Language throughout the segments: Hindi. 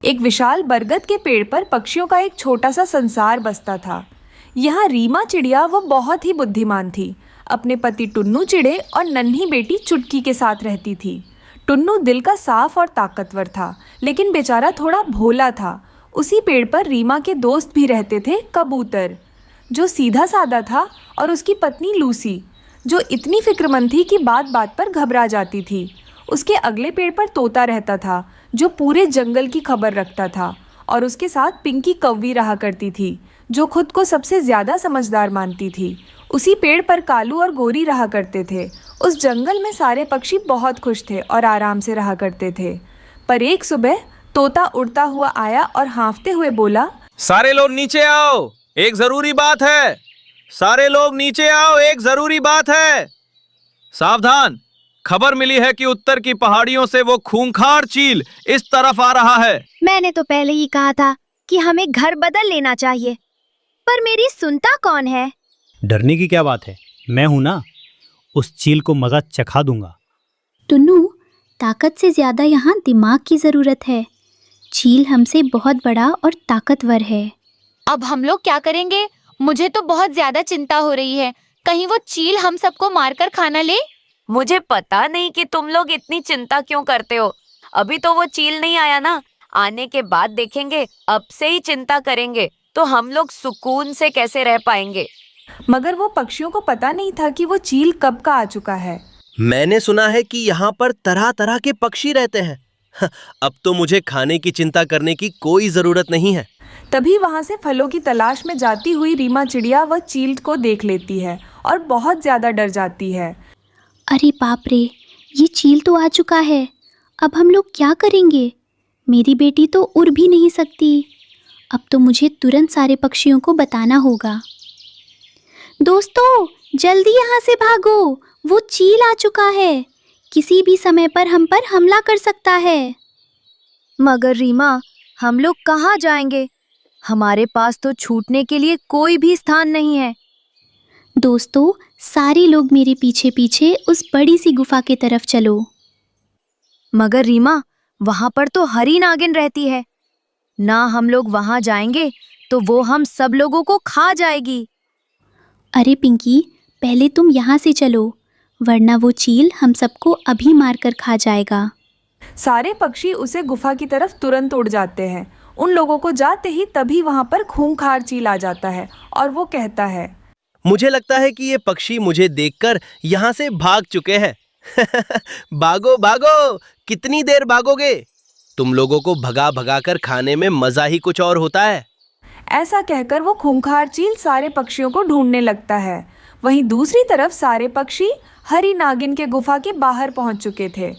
एक विशाल बरगद के पेड़ पर पक्षियों का एक छोटा सा संसार बसता था। यहाँ रीमा चिड़िया वो बहुत ही बुद्धिमान थी। अपने पति टुन्नू चिड़े और नन्ही बेटी चुटकी के साथ रहती थी। टुन्नू दिल का साफ और ताकतवर था, लेकिन बेचारा थोड़ा भोला था। उसी पेड़ पर रीमा के दोस्त भी रहते थे, कबूतर, जो सीधा साधा था, और उसकी पत्नी लूसी, जो इतनी फिक्रमंद थी कि बात बात पर घबरा जाती थी। उसके अगले पेड़ पर तोता रहता था, जो पूरे जंगल की खबर रखता था, और उसके साथ पिंकी कौवी रहा करती थी, जो खुद को सबसे ज़्यादा समझदार मानती थी। उसी पेड़ पर कालू और गोरी रहा करते थे। उस जंगल में सारे पक्षी बहुत खुश थे और आराम से रहा करते थे। पर एक सुबह तोता उड़ता हुआ आया और हाँफते हुए बोला, सारे लोग नीचे आओ, एक जरूरी बात है। सारे लोग नीचे आओ, एक जरूरी बात है। सावधान, खबर मिली है कि उत्तर की पहाड़ियों से वो खूंखार चील इस तरफ आ रहा है। मैंने तो पहले ही कहा था कि हमें घर बदल लेना चाहिए, पर मेरी सुनता कौन है। डरने की क्या बात है, मैं हूं ना, उस चील को मजा चखा दूंगा। टुन्नू, ताकत से ज्यादा यहाँ दिमाग की जरूरत है। चील हमसे बहुत बड़ा और ताकतवर है। अब हम लोग क्या करेंगे? मुझे तो बहुत ज्यादा चिंता हो रही है। कहीं वो चील हम सबको मारकर खाना ले। मुझे पता नहीं कि तुम लोग इतनी चिंता क्यों करते हो। अभी तो वो चील नहीं आया ना, आने के बाद देखेंगे। अब से ही चिंता करेंगे तो हम लोग सुकून से कैसे रह पाएंगे। मगर वो पक्षियों को पता नहीं था कि वो चील कब का आ चुका है। मैंने सुना है कि यहाँ पर तरह तरह के पक्षी रहते हैं। अब तो मुझे खाने की चिंता करने की कोई जरूरत नहीं है। तभी वहाँ से फलों की तलाश में जाती हुई रीमा चिड़िया वह चील को देख लेती है और बहुत ज्यादा डर जाती है। अरे बाप रे, ये चील तो आ चुका है। अब हम लोग क्या करेंगे? मेरी बेटी तो उड़ भी नहीं सकती। अब तो मुझे तुरंत सारे पक्षियों को बताना होगा। दोस्तों, जल्दी यहाँ से भागो, वो चील आ चुका है। किसी भी समय पर हम पर हमला कर सकता है। मगर रीमा, हम लोग कहाँ जाएंगे? हमारे पास तो छूटने के लिए कोई भी स्थान नहीं है। दोस्तों, सारे लोग मेरे पीछे पीछे उस बड़ी सी गुफा की तरफ चलो। मगर रीमा, वहाँ पर तो हरी नागिन रहती है ना। हम लोग वहाँ जाएंगे तो वो हम सब लोगों को खा जाएगी। अरे पिंकी, पहले तुम यहाँ से चलो, वरना वो चील हम सबको अभी मारकर खा जाएगा। सारे पक्षी उसे गुफा की तरफ तुरंत उड़ जाते हैं। उन लोगों को जाते ही तभी वहाँ पर खूंखार चील आ जाता है और वो कहता है, मुझे लगता है कि ये पक्षी मुझे देखकर यहाँ से भाग चुके हैं। भागो भागो, कितनी देर भागोगे? तुम लोगों को भगा भगा कर खाने में मजा ही कुछ और होता है। ऐसा कहकर वो खूंखार चील सारे पक्षियों को ढूंढने लगता है। वहीं दूसरी तरफ सारे पक्षी हरी नागिन के गुफा के बाहर पहुंच चुके थे।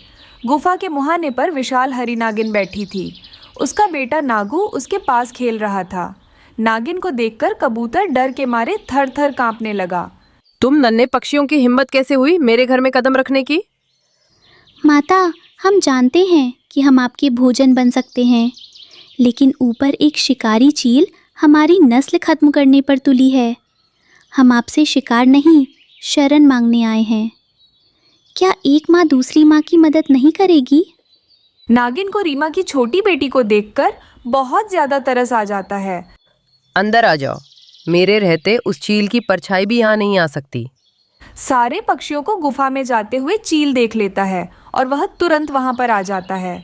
गुफा के मुहाने पर विशाल हरी नागिन बैठी थी। उसका बेटा नागू उसके पास खेल रहा था। नागिन को देखकर कबूतर डर के मारे थर थर कांपने लगा। तुम नन्हे पक्षियों की हिम्मत कैसे हुई मेरे घर में कदम रखने की? माता, हम जानते हैं कि हम आपके भोजन बन सकते हैं, लेकिन ऊपर एक शिकारी चील हमारी नस्ल खत्म करने पर तुली है। हम आपसे शिकार नहीं, शरण मांगने आए हैं। क्या एक माँ दूसरी माँ की मदद नहीं करेगी? नागिन को रीमा की छोटी बेटी को देखकर बहुत ज्यादा तरस आ जाता है। अंदर आ जाओ, मेरे रहते उस चील की परछाई भी यहाँ नहीं आ सकती। सारे पक्षियों को गुफा में जाते हुए चील देख लेता है और वह तुरंत वहां पर आ जाता है।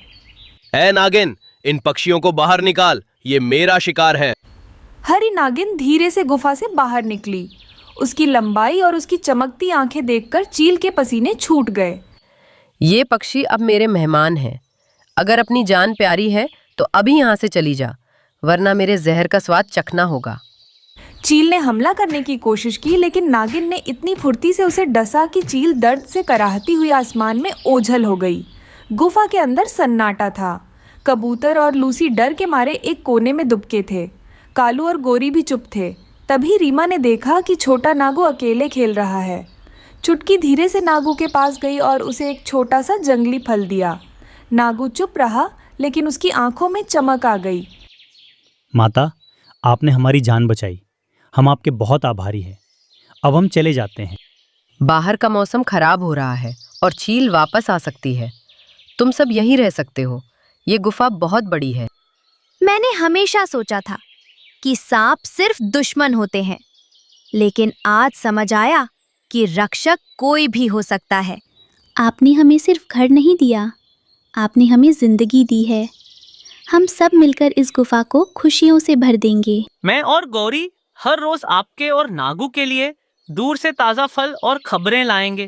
ऐ नागिन, इन पक्षियों को बाहर निकाल, ये मेरा शिकार है। हरी नागिन धीरे से गुफा से बाहर निकली। उसकी लंबाई और उसकी चमकती आंखें देखकर चील के पसीने छूट गए। ये पक्षी अब मेरे मेहमान हैं। अगर अपनी जान प्यारी है तो अभी यहाँ से चली जा, वरना मेरे जहर का स्वाद चखना होगा। चील ने हमला करने की कोशिश की, लेकिन नागिन ने इतनी फुर्ती से उसे डसा कि चील दर्द से कराहती हुई आसमान में ओझल हो गई। गुफा के अंदर सन्नाटा था। कबूतर और लूसी डर के मारे एक कोने में दुबके थे। कालू और गोरी भी चुप थे। तभी रीमा ने देखा कि छोटा नागू अकेले खेल रहा है। चुटकी धीरे से नागू के पास गई और उसे एक छोटा सा जंगली फल दिया। नागू चुप रहा, लेकिन उसकी आंखों में चमक आ गई। माता, आपने हमारी जान बचाई, हम आपके बहुत आभारी हैं। अब हम चले जाते हैं। बाहर का मौसम खराब हो रहा है और चील वापस आ सकती है। तुम सब यहीं रह सकते हो, ये गुफा बहुत बड़ी है। मैंने हमेशा सोचा था कि सांप सिर्फ दुश्मन होते हैं, लेकिन आज समझ आया कि रक्षक कोई भी हो सकता है। आपने हमें सिर्फ घर नहीं दिया, आपने हमें जिंदगी दी है। हम सब मिलकर इस गुफा को खुशियों से भर देंगे। मैं और गौरी हर रोज आपके और नागू के लिए दूर से ताजा फल और खबरें लाएंगे।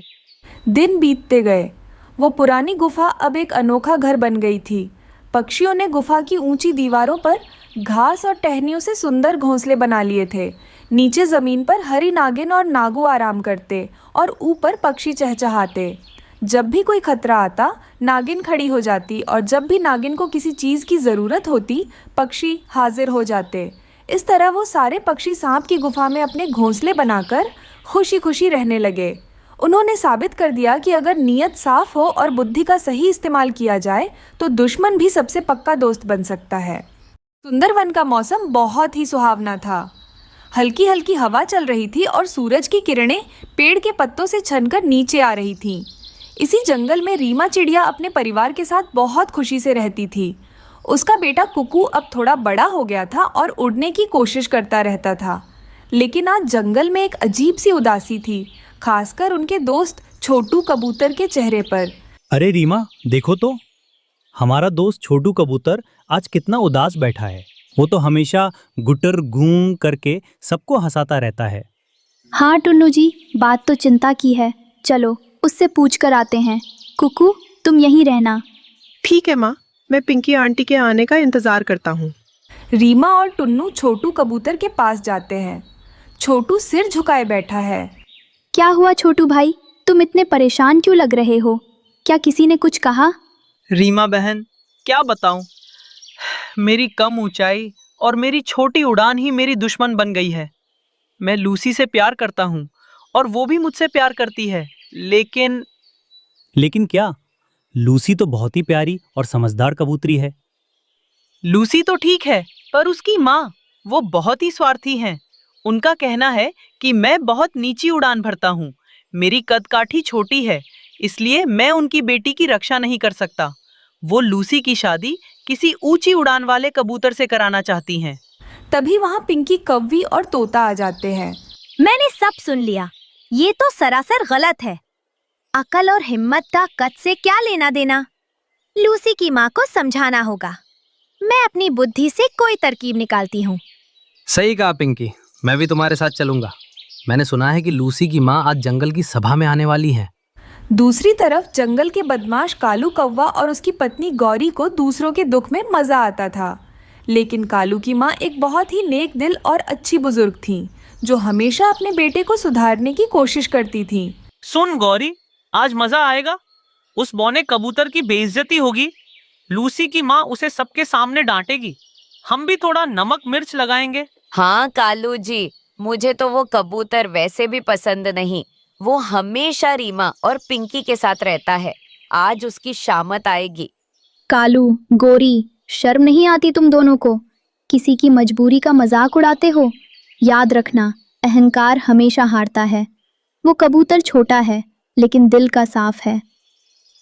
दिन बीतते गए। वो पुरानी गुफा अब एक अनोखा घर बन गई थी। पक्षियों ने गुफा की ऊंची दीवारों पर घास और टहनियों से सुंदर घोंसले बना लिए थे। नीचे जमीन पर हरी नागिन और नागू आराम करते और ऊपर पक्षी चहचहाते। जब भी कोई खतरा आता, नागिन खड़ी हो जाती और जब भी नागिन को किसी चीज़ की ज़रूरत होती, पक्षी हाजिर हो जाते। इस तरह वो सारे पक्षी सांप की गुफा में अपने घोंसले बनाकर खुशी खुशी रहने लगे। उन्होंने साबित कर दिया कि अगर नीयत साफ हो और बुद्धि का सही इस्तेमाल किया जाए तो दुश्मन भी सबसे पक्का दोस्त बन सकता है। सुंदरवन का मौसम बहुत ही सुहावना था। हल्की हल्की हवा चल रही थी और सूरज की किरणें पेड़ के पत्तों से छनकर नीचे आ रही थीं। इसी जंगल में रीमा चिड़िया अपने परिवार के साथ बहुत खुशी से रहती थी। उसका बेटा कुकू अब थोड़ा बड़ा हो गया था और उड़ने की कोशिश करता रहता था। लेकिन आज जंगल में एक अजीब सी उदासी थी, खासकर उनके दोस्त छोटू कबूतर के चेहरे पर। अरे रीमा, देखो तो, हमारा दोस्त छोटू कबूतर आज कितना उदास बैठा है। वो तो हमेशा गुटर गूं करके सबको हंसाता रहता है। हाँ टुन्नू जी, बात तो चिंता की है। चलो उससे पूछ कर आते हैं। कुकू, तुम यहीं रहना। ठीक है माँ, मैं पिंकी आंटी के आने का इंतजार करता हूँ। रीमा और टुन्नू छोटू कबूतर के पास जाते हैं। छोटू सिर झुकाए बैठा है। क्या हुआ छोटू भाई, तुम इतने परेशान क्यों लग रहे हो? क्या किसी ने कुछ कहा? रीमा बहन, क्या बताऊं, मेरी कम ऊंचाई और मेरी छोटी उड़ान ही मेरी दुश्मन बन गई है। मैं लूसी से प्यार करता हूं और वो भी मुझसे प्यार करती है, लेकिन क्या? लूसी तो बहुत ही प्यारी और समझदार कबूतरी है। लूसी तो ठीक है, पर उसकी माँ, वो बहुत ही स्वार्थी हैं। उनका कहना है कि मैं बहुत नीची उड़ान भरता हूँ। मेरी कदकाठी छोटी है, इसलिए मैं उनकी बेटी की रक्षा नहीं कर सकता। वो लूसी की शादी किसी ऊंची उड़ान वाले कबूतर से कराना चाहती हैं। तभी वहाँ पिंकी, कौवी और तोता आ जाते हैं। मैंने सब सुन लिया। ये तो सरासर गलत है। अकल और हिम्मत का कद से क्या लेना देना? लूसी की माँ को समझाना होगा। मैं अपनी बुद्धि से कोई तरकीब निकालती हूँ। सही कहा पिंकी, मैं भी तुम्हारे साथ चलूंगा। मैंने सुना है कि लूसी की माँ आज जंगल की सभा में आने वाली है। दूसरी तरफ जंगल के बदमाश कालू कौवा और उसकी पत्नी गौरी को दूसरों के दुख में मजा आता था। लेकिन कालू की माँ एक बहुत ही नेक दिल और अच्छी बुजुर्ग थी, जो हमेशा अपने बेटे को सुधारने की कोशिश करती थी। सुन गौरी, आज मजा आएगा। उस बौने कबूतर की बेइज्जती होगी। लूसी की माँ उसे सबके सामने डांटेगी। हम भी थोड़ा नमक मिर्च लगाएंगे। हाँ कालू जी, मुझे तो वो कबूतर वैसे भी पसंद नहीं। वो हमेशा रीमा और पिंकी के साथ रहता है। आज उसकी शामत आएगी। कालू, गोरी, शर्म नहीं आती तुम दोनों को? किसी की मजबूरी का मजाक उड़ाते हो। याद रखना, अहंकार हमेशा हारता है। वो कबूतर छोटा है, लेकिन दिल का साफ है।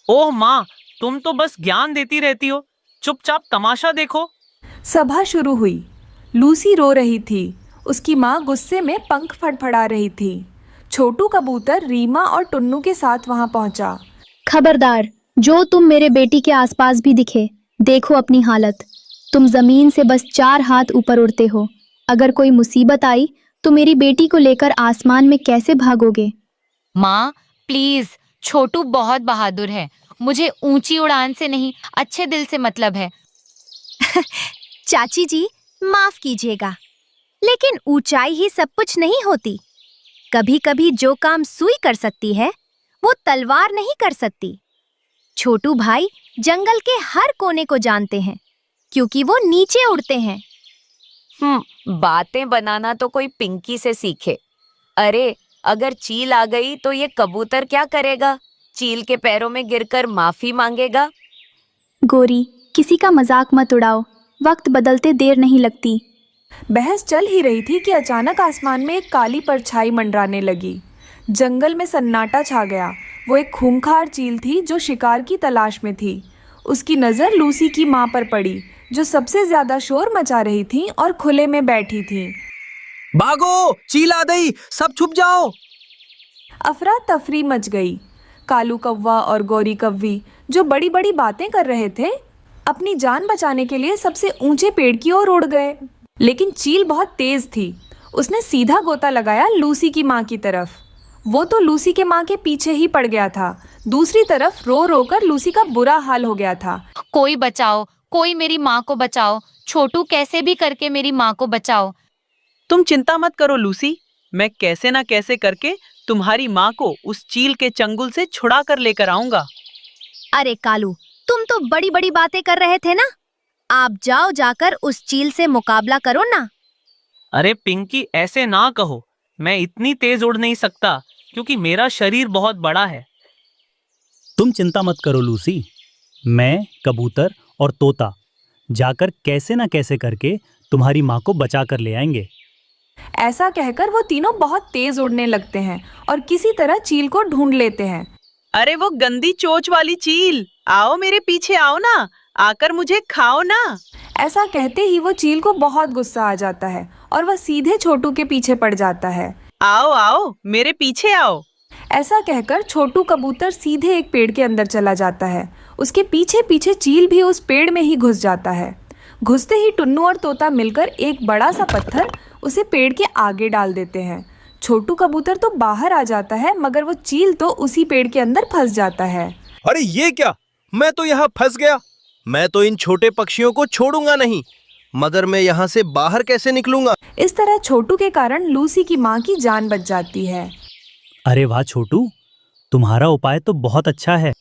ओह माँ, तुम तो बस ज्ञान देती रहती हो। चुपचाप तमाशा देखो। सभा शुरू हुई। लूसी रो रही थी। उसकी माँ गुस्से में पंख फड़फड़ा रही थी। छोटू कबूतर रीमा और टुन्नू के साथ वहां पहुंचा। खबरदार, जो तुम मेरे बेटी के आसपास भी दिखे, देखो अपनी हालत। तुम जमीन से बस 4 हाथ ऊपर उड़ते हो। अगर कोई मुसीबत आई तो मेरी बेटी को लेकर आसमान में कैसे भागोगे? माँ प्लीज, छोटू बहुत बहादुर है। मुझे ऊंची उड़ान से नहीं, अच्छे दिल से मतलब है। चाची जी, माफ कीजिएगा, लेकिन ऊंचाई ही सब कुछ नहीं होती। कभी कभी जो काम सुई कर सकती है, वो तलवार नहीं कर सकती। छोटू भाई जंगल के हर कोने को जानते हैं, क्योंकि वो नीचे उड़ते हैं। बातें बनाना तो कोई पिंकी से सीखे। अरे अगर चील आ गई तो ये कबूतर क्या करेगा? चील के पैरों में गिरकर माफी मांगेगा। गोरी, किसी का मजाक मत उड़ाओ। वक्त बदलते देर नहीं लगती। बहस चल ही रही थी कि अचानक आसमान में एक काली परछाई मंडराने लगी। जंगल में सन्नाटा छा गया। वो एक खूंखार चील थी जो शिकार की तलाश में थी। उसकी नज़र लूसी की माँ पर पड़ी, जो सबसे ज्यादा शोर मचा रही थीं और खुले में बैठी थीं। भागो, चील आ गई, सब छुप जाओ। अफरा तफरी मच गई। कालू कौवा और गौरी कव्वी जो बड़ी बड़ी बातें कर रहे थे, अपनी जान बचाने के लिए सबसे ऊंचे पेड़ की ओर उड़ गए। लेकिन चील बहुत तेज थी। उसने सीधा गोता लगाया लूसी की माँ की तरफ। वो तो लूसी के माँ के पीछे ही पड़ गया था। दूसरी तरफ रो रो कर लूसी का बुरा हाल हो गया था। कोई बचाओ, कोई मेरी माँ को बचाओ। छोटू, कैसे भी करके मेरी माँ को बचाओ। तुम चिंता मत करो लूसी, मैं कैसे ना कैसे करके तुम्हारी माँ को उस चील के चंगुल से छुड़ा कर लेकर आऊंगा। अरे कालू, तुम तो बड़ी बड़ी बातें कर रहे थे ना। आप जाओ, जाकर उस चील से मुकाबला करो ना। अरे पिंकी, ऐसे ना कहो। मैं इतनी तेज उड़ नहीं सकता क्योंकि मेरा शरीर बहुत बड़ा है। तुम चिंता मत करो लूसी, मैं, कबूतर और तोता जाकर कैसे ना कैसे करके तुम्हारी माँ को बचा कर ले आएंगे। ऐसा कहकर वो तीनों बहुत तेज उड़ने लगते हैं और किसी तरह चील को ढूंढ लेते हैं। अरे वो गंदी चोंच वाली चील, आओ मेरे पीछे आओ ना, आकर मुझे खाओ ना। ऐसा कहते ही वो चील को बहुत गुस्सा आ जाता है और वह सीधे छोटू के पीछे पड़ जाता है। आओ आओ मेरे पीछे आओ। ऐसा कहकर छोटू कबूतर सीधे एक पेड़ के अंदर चला जाता है। उसके पीछे पीछे चील भी उस पेड़ में ही घुस जाता है। घुसते ही टुन्नू और तोता मिलकर एक बड़ा सा पत्थर उसे पेड़ के आगे डाल देते हैं। छोटू कबूतर तो बाहर आ जाता है, मगर वो चील तो उसी पेड़ के अंदर फंस जाता है। अरे ये क्या, मैं तो यहाँ फंस गया। मैं तो इन छोटे पक्षियों को छोड़ूंगा नहीं, मगर मैं यहाँ से बाहर कैसे निकलूंगा। इस तरह छोटू के कारण लूसी की माँ की जान बच जाती है। अरे वाह छोटू, तुम्हारा उपाय तो बहुत अच्छा है।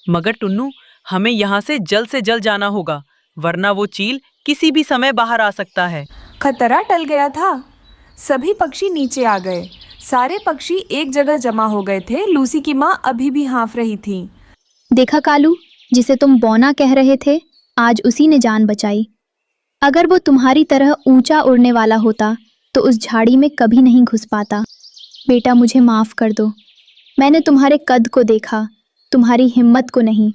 मगर टुन्नू, हमें यहाँ से जल्द जाना होगा, वरना वो चील किसी भी समय बाहर आ सकता है। खतरा टल गया था। सभी पक्षी नीचे आ गए। सारे पक्षी एक जगह जमा हो गए थे। लूसी की माँ अभी भी हाँफ रही थी। देखा कालू, जिसे तुम बौना कह रहे थे, आज उसी ने जान बचाई। अगर वो तुम्हारी तरह ऊंचा उड़ने वाला होता तो उस झाड़ी में कभी नहीं घुस पाता। बेटा, मुझे माफ कर दो। मैंने तुम्हारे कद को देखा, तुम्हारी हिम्मत को नहीं।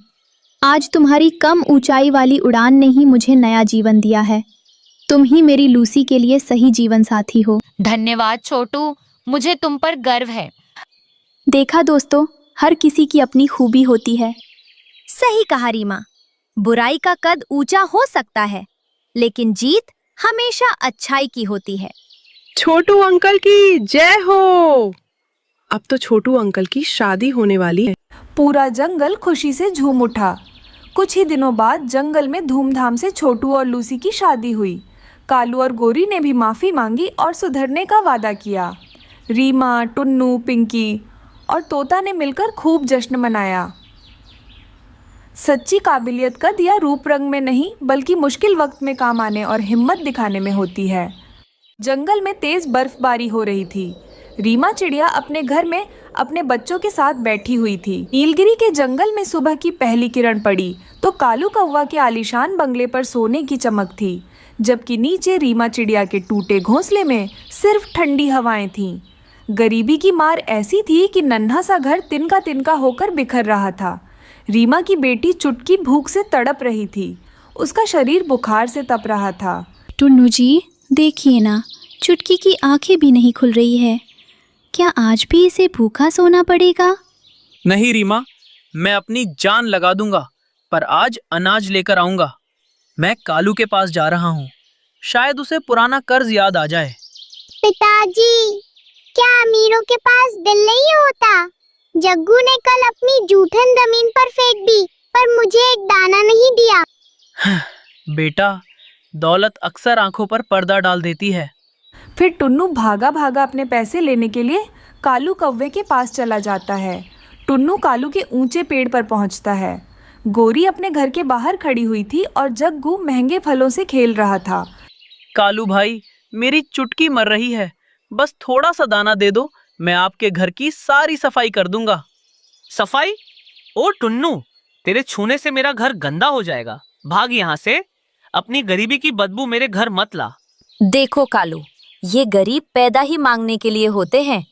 आज तुम्हारी कम ऊंचाई वाली उड़ान ने ही मुझे नया जीवन दिया है। तुम ही मेरी लूसी के लिए सही जीवन साथी हो। धन्यवाद छोटू, मुझे तुम पर गर्व है। देखा दोस्तों, हर किसी की अपनी खूबी होती है। सही कहा रीमा। बुराई का कद ऊंचा हो सकता है, लेकिन जीत हमेशा अच्छाई की होती है। छोटू अंकल की जय हो। अब तो छोटू अंकल की शादी होने वाली है। पूरा जंगल खुशी से झूम उठा। कुछ ही दिनों बाद जंगल में धूमधाम से छोटू और लूसी की शादी हुई। कालू और गोरी ने भी माफी मांगी और सुधरने का वादा किया। रीमा, टुन्नू, पिंकी और तोता ने मिलकर खूब जश्न मनाया। सच्ची काबिलियत का दिया रूप रंग में नहीं, बल्कि मुश्किल वक्त में काम आने और हिम्मत दिखाने में होती है। जंगल में तेज बर्फबारी हो रही थी। रीमा चिड़िया अपने घर में अपने बच्चों के साथ बैठी हुई थी। नीलगिरी के जंगल में सुबह की पहली किरण पड़ी तो कालू कौवा के आलीशान बंगले पर सोने की चमक थी, जबकि नीचे रीमा चिड़िया के टूटे घोंसले में सिर्फ ठंडी हवाएं थीं। गरीबी की मार ऐसी थी कि नन्हा सा घर तिनका तिनका होकर बिखर रहा था। रीमा की बेटी चुटकी भूख से तड़प रही थी। उसका शरीर बुखार से तप रहा था। टुन्नू जी, देखिए ना, चुटकी की आंखें भी नहीं खुल रही है। क्या आज भी इसे भूखा सोना पड़ेगा? नहीं रीमा, मैं अपनी जान लगा दूंगा, पर आज अनाज लेकर आऊंगा। मैं कालू के पास जा रहा हूँ, शायद उसे पुराना कर्ज याद आ जाए। पिताजी, क्या अमीरों के पास दिल नहीं होता? जग्गू ने कल अपनी जूठन जमीन पर फेंक दी, पर मुझे एक दाना नहीं दिया। बेटा, दौलत अक्सर आंखों पर पर्दा डाल देती है। फिर टुन्नू भागा भागा अपने पैसे लेने के लिए कालू कौवे के पास चला जाता है। टुन्नू कालू के ऊंचे पेड़ पर पहुंचता है। गोरी अपने घर के बाहर खड़ी हुई थी और जग्गू महंगे फलों से खेल रहा था। कालू भाई, मेरी चुटकी मर रही है, बस थोड़ा सा दाना दे दो, मैं आपके घर की सारी सफाई कर दूंगा। सफाई? ओ टुन्नू, तेरे छूने से मेरा घर गंदा हो जाएगा। भाग यहाँ से, अपनी गरीबी की बदबू मेरे घर मत ला। देखो कालू, ये गरीब पैदा ही मांगने के लिए होते हैं।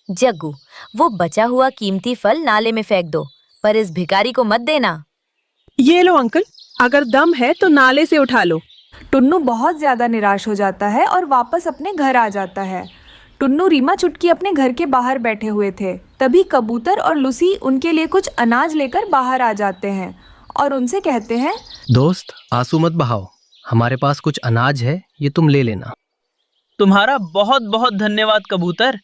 जग्गू, वो बचा हुआ कीमती फल नाले में फेंक दो, पर इस भिखारी को मत देना। ये लो अंकल, अगर दम है तो नाले से उठा लो। टुन्नू बहुत ज्यादा निराश हो जाता है और वापस अपने घर आ जाता है। टुन्नू, रीमा, चुटकी अपने घर के बाहर बैठे हुए थे। तभी कबूतर और लूसी उनके लिए कुछ अनाज लेकर बाहर आ जाते हैं और उनसे कहते हैं, दोस्त, आंसू मत बहाओ, हमारे पास कुछ अनाज है, ये तुम ले लेना। तुम्हारा बहुत बहुत धन्यवाद कबूतर।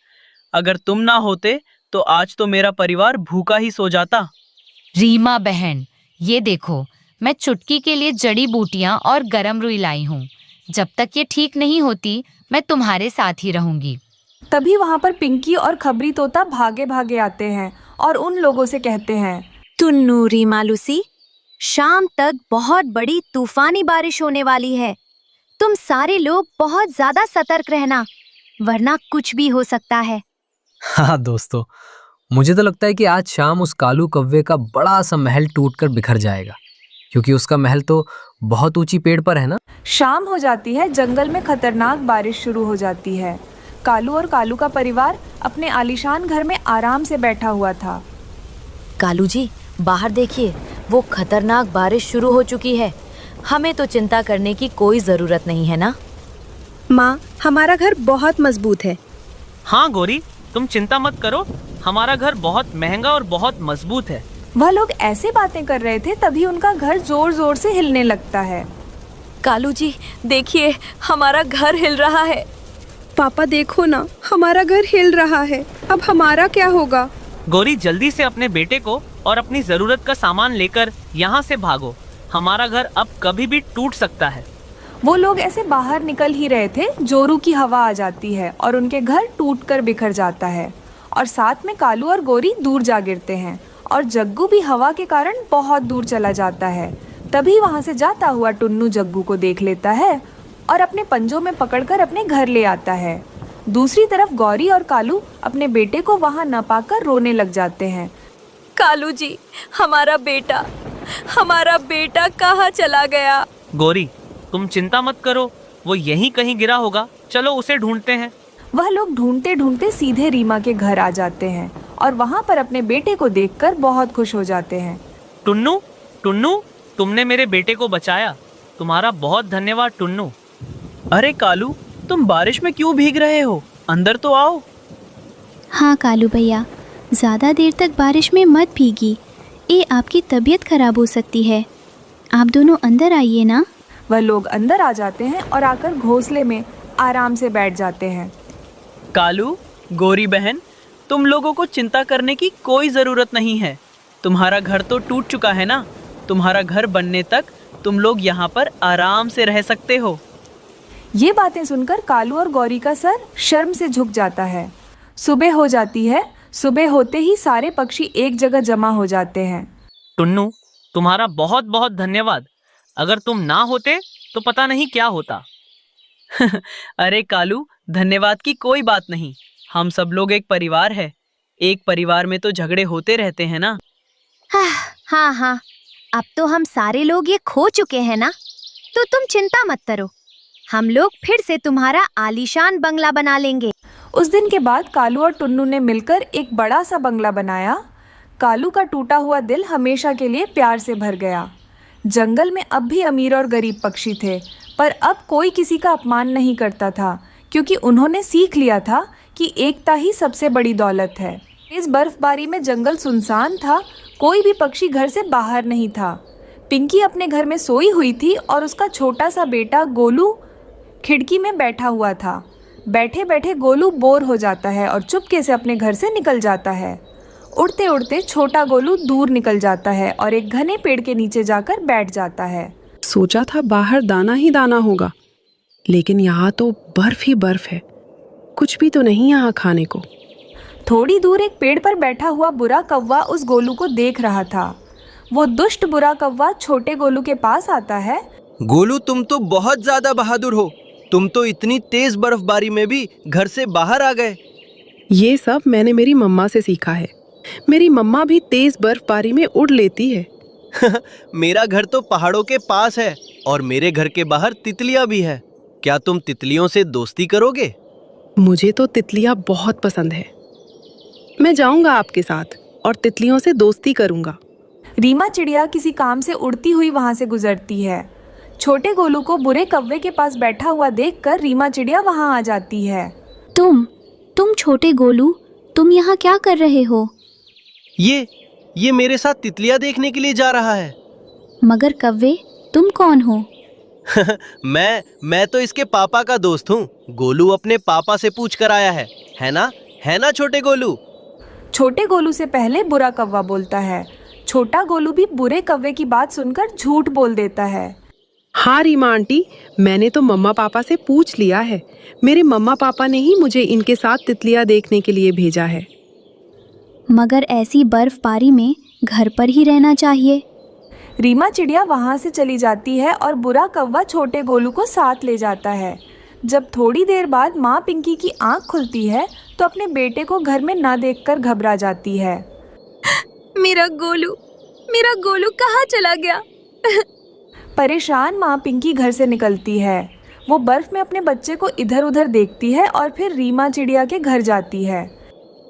अगर तुम ना होते तो आज तो मेरा परिवार भूखा ही सो जाता। रीमा बहन, ये देखो, मैं चुटकी के लिए जड़ी बूटियां और गरम रुई लाई हूँ। जब तक ये ठीक नहीं होती मैं तुम्हारे साथ ही रहूंगी। तभी वहाँ पर पिंकी और खबरी तोता भागे भागे आते हैं और उन लोगों से कहते हैं, टुन्नू, रीमा, लूसी, शाम तक बहुत बड़ी तूफानी बारिश होने वाली है। तुम सारे लोग बहुत ज्यादा सतर्क रहना, वरना कुछ भी हो सकता है। हाँ दोस्तों, मुझे तो लगता है कि आज शाम उस कालू कौवे का बड़ा सा महल टूटकर बिखर जाएगा, क्योंकि उसका महल तो बहुत ऊंची पेड़ पर है ना। शाम हो जाती है। जंगल में खतरनाक बारिश शुरू हो जाती है। कालू और कालू का परिवार अपने आलीशान घर में आराम से बैठा हुआ था। कालू जी, बाहर देखिए, वो खतरनाक बारिश शुरू हो चुकी है। हमें तो चिंता करने की कोई जरूरत नहीं है ना। माँ, हमारा घर बहुत मजबूत है। हाँ गौरी, तुम चिंता मत करो, हमारा घर बहुत महंगा और बहुत मजबूत है। वह लोग ऐसे बातें कर रहे थे, तभी उनका घर जोर जोर से हिलने लगता है। कालू जी, देखिए, हमारा घर हिल रहा है। पापा देखो ना, हमारा घर हिल रहा है। अब हमारा क्या होगा? गौरी, जल्दी से अपने बेटे को और अपनी जरूरत का सामान लेकर यहाँ से भागो। हमारा घर अब कभी भी टूट सकता है। वो लोग ऐसे बाहर निकल ही रहे थे, जोरू की हवा आ जाती है और उनके घर टूटकर बिखर जाता है और साथ में कालू और गोरी दूर जा गिरते हैं और जग्गू भी हवा के कारण बहुत दूर चला जाता है। तभी वहाँ से जाता हुआ टुन्नू जग्गू को देख लेता है और अपने पंजों में पकड़कर अपने घर ले आता है। दूसरी तरफ गौरी और कालू अपने बेटे को वहाँ न पाकर रोने लग जाते हैं। कालू जी, हमारा बेटा कहाँ चला गया? गौरी, तुम चिंता मत करो, वो यहीं कहीं गिरा होगा, चलो उसे ढूंढते हैं। वह लोग ढूंढते ढूंढते सीधे रीमा के घर आ जाते हैं और वहाँ पर अपने बेटे को देखकर बहुत खुश हो जाते हैं। टुन्नू, टुन्नू, तुमने मेरे बेटे को बचाया, तुम्हारा बहुत धन्यवाद टुन्नू। अरे कालू, तुम बारिश में क्यों भीग रहे हो? अंदर तो आओ। हाँ कालू भैया, ज़्यादा देर तक बारिश में मत भीगी, ये आपकी तबीयत खराब हो सकती है। आप दोनों अंदर आइए ना। वह लोग अंदर आ जाते हैं और आकर घोंसले में आराम से बैठ जाते हैं। कालू, गौरी बहन, तुम लोगों को चिंता करने की कोई ज़रूरत नहीं है। तुम्हारा घर तो टूट चुका है ना, तुम्हारा घर बनने तक तुम लोग यहाँ पर आराम से रह सकते हो। ये बातें सुनकर कालू और गौरी का सर शर्म से झुक जाता है। सुबह हो जाती है। सुबह होते ही सारे पक्षी एक जगह जमा हो जाते हैं। टुन्नू, तुम्हारा बहुत बहुत धन्यवाद। अगर तुम ना होते तो पता नहीं क्या होता। अरे कालू, धन्यवाद की कोई बात नहीं, हम सब लोग एक परिवार है। एक परिवार में तो झगड़े होते रहते हैं ना। हाँ हाँ, अब तो हम सारे लोग ये खो चुके हैं ना, तो तुम चिंता मत करो, हम लोग फिर से तुम्हारा आलीशान बंगला बना लेंगे। उस दिन के बाद कालू और टुन्नू ने मिलकर एक बड़ा सा बंगला बनाया। कालू का टूटा हुआ दिल हमेशा के लिए प्यार से भर गया। जंगल में अब भी अमीर और गरीब पक्षी थे, पर अब कोई किसी का अपमान नहीं करता था, क्योंकि उन्होंने सीख लिया था कि एकता ही सबसे बड़ी दौलत है। इस बर्फबारी में जंगल सुनसान था, कोई भी पक्षी घर से बाहर नहीं था। पिंकी अपने घर में सोई हुई थी और उसका छोटा सा बेटा गोलू खिड़की में बैठा हुआ था। बैठे बैठे गोलू बोर हो जाता है और चुपके से अपने घर से निकल जाता है। उड़ते उड़ते छोटा गोलू दूर निकल जाता है और एक घने पेड़ के नीचे जाकर बैठ जाता है। सोचा था बाहर दाना ही दाना होगा, लेकिन यहाँ तो बर्फ ही बर्फ है, कुछ भी तो नहीं यहाँ खाने को। थोड़ी दूर एक पेड़ पर बैठा हुआ बुरा कौवा उस गोलू को देख रहा था। वो दुष्ट बुरा कौवा छोटे गोलू के पास आता है। गोलू, तुम तो बहुत ज्यादा बहादुर हो, तुम तो इतनी तेज बर्फबारी में भी घर से बाहर आ गए। ये सब मैंने मेरी मम्मा से सीखा है। मेरी मम्मा भी तेज बर्फबारी में उड़ लेती है। मेरा घर तो पहाड़ों के पास है और मेरे घर के बाहर तितलियां भी है। क्या तुम तितलियों से दोस्ती करोगे? मुझे तो तितलियां बहुत पसंद है। मैं जाऊंगा आपके साथ और तितलियों से दोस्ती करूंगा। रीमा चिड़िया किसी काम से उड़ती हुई वहां से गुजरती है। छोटे गोलू को बुरे कौवे के पास बैठा हुआ देखकर रीमा चिड़िया वहां आ जाती है। तुम छोटे गोलू, तुम यहाँ क्या कर रहे हो? ये मेरे साथ तितलियां देखने के लिए जा रहा है। मगर कव्वे, तुम कौन हो? मैं तो इसके पापा का दोस्त हूँ। गोलू अपने पापा से पूछ कर आया है ना छोटे गोलू? छोटे गोलू से पहले बुरा कौवा बोलता है। छोटा गोलू भी बुरे कौवे की बात सुनकर झूठ बोल देता है। हाँ रीमा आंटी, मैंने तो मम्मा पापा से पूछ लिया है। मेरे मम्मा पापा ने ही मुझे इनके साथ तितलियां देखने के लिए भेजा है। मगर ऐसी बर्फबारी में घर पर ही रहना चाहिए। रीमा चिड़िया वहां से चली जाती है और बुरा कौवा छोटे गोलू को साथ ले जाता है। जब थोड़ी देर बाद माँ पिंकी की आंख खुलती है तो अपने बेटे को घर में न देखकर घबरा जाती है। मेरा गोलू कहाँ चला गया? परेशान माँ पिंकी घर से निकलती है। वो बर्फ में अपने बच्चे को इधर उधर देखती है और फिर रीमा चिड़िया के घर जाती है।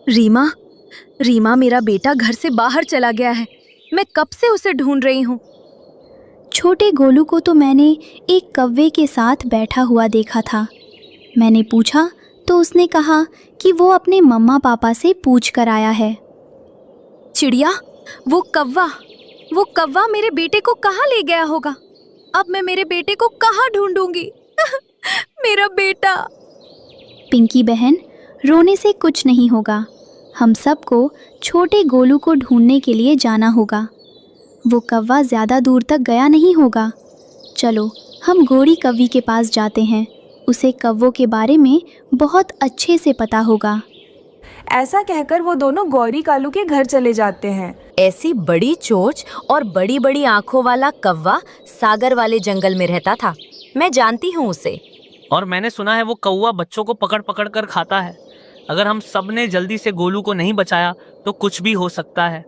रीमा, मेरा बेटा घर से बाहर चला गया है। मैं कब से उसे ढूंढ रही हूँ। छोटे गोलू को तो मैंने एक कौवे के साथ बैठा हुआ देखा था। मैंने पूछा तो उसने कहा कि वो अपने मम्मा पापा से पूछ कर आया है। चिड़िया, वो कौवा मेरे बेटे को कहाँ ले गया होगा? अब मैं मेरे बेटे को कहाँ ढूंढूंगी? मेरा बेटा। पिंकी बहन, रोने से कुछ नहीं होगा। हम सबको छोटे गोलू को ढूंढने के लिए जाना होगा। वो कौवा ज़्यादा दूर तक गया नहीं होगा। चलो हम गोरी कौवी के पास जाते हैं। उसे कौवों के बारे में बहुत अच्छे से पता होगा। ऐसा कहकर वो दोनों गौरी कालू के घर चले जाते हैं। ऐसी बड़ी चोंच और बड़ी बड़ी आंखों वाला कौवा सागर वाले जंगल में रहता था। मैं जानती हूँ उसे। और मैंने सुना है वो कौवा बच्चों को पकड़ पकड़ कर खाता है। अगर हम सब ने जल्दी से गोलू को नहीं बचाया तो कुछ भी हो सकता है।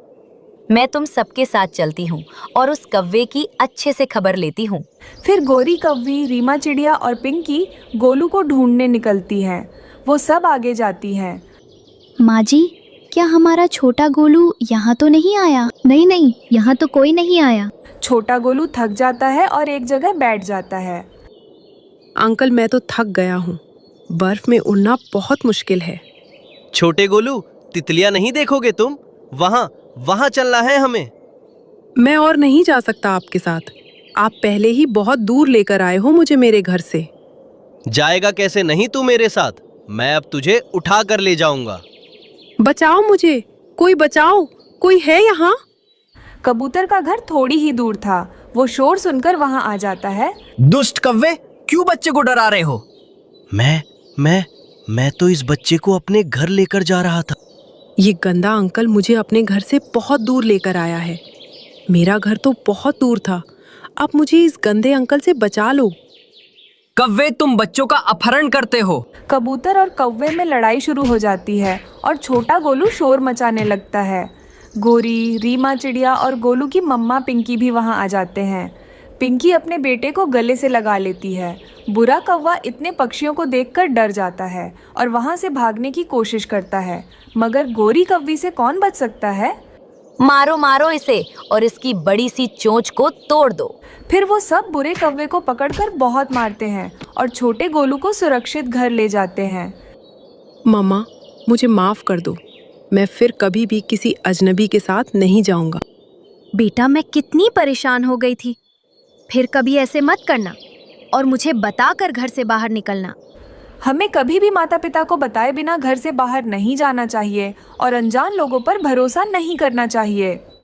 मैं तुम सबके साथ चलती हूँ और उस कौवे की अच्छे से खबर लेती हूँ। फिर गोरी कौवी, रीमा चिड़िया और पिंकी गोलू को ढूंढने निकलती हैं। वो सब आगे जाती हैं। माँ जी, क्या हमारा छोटा गोलू यहाँ तो नहीं आया? नहीं, यहाँ तो कोई नहीं आया। छोटा गोलू थक जाता है और एक जगह बैठ जाता है। अंकल, मैं तो थक गया हूँ। बर्फ में उड़ना बहुत मुश्किल है। छोटे गोलू, तितलियां नहीं देखोगे तुम? वहाँ चलना है हमें। मैं और नहीं जा सकता आपके साथ। आप पहले ही बहुत दूर लेकर आए हो मुझे मेरे घर से। जाएगा कैसे नहीं तू मेरे साथ? मैं अब तुझे उठा कर ले जाऊंगा। बचाओ मुझे, कोई बचाओ, कोई है यहाँ? कबूतर का घर थोड़ी ही दूर था। वो शोर सुनकर वहां आ जाता है। दुष्ट कौवे, क्यों बच्चे को डरा रहे हो? मैं तो इस बच्चे को अपने घर लेकर जा रहा था। ये गंदा अंकल मुझे अपने घर से बहुत दूर लेकर आया है। मेरा घर तो बहुत दूर था। अब मुझे इस गंदे अंकल से बचा लो। कौवे, तुम बच्चों का अपहरण करते हो। कबूतर और कौवे में लड़ाई शुरू हो जाती है और छोटा गोलू शोर मचाने लगता है। गोरी, रीमा चिड़िया और गोलू की मम्मा पिंकी भी वहां आ जाते हैं। पिंकी अपने बेटे को गले से लगा लेती है। बुरा कौवा इतने पक्षियों को देखकर डर जाता है और वहां से भागने की कोशिश करता है। मगर गोरी कौवी से कौन बच सकता है? मारो इसे और इसकी बड़ी सी चोंच को तोड़ दो। फिर वो सब बुरे कौवे को पकड़कर बहुत मारते हैं और छोटे गोलू को सुरक्षित घर ले जाते हैं। मम्मा, मुझे माफ कर दो। मैं फिर कभी भी किसी अजनबी के साथ नहीं जाऊंगा। बेटा, मैं कितनी परेशान हो गई थी। फिर कभी ऐसे मत करना और मुझे बताकर घर से बाहर निकलना। हमें कभी भी माता पिता को बताए बिना घर से बाहर नहीं जाना चाहिए और अनजान लोगों पर भरोसा नहीं करना चाहिए।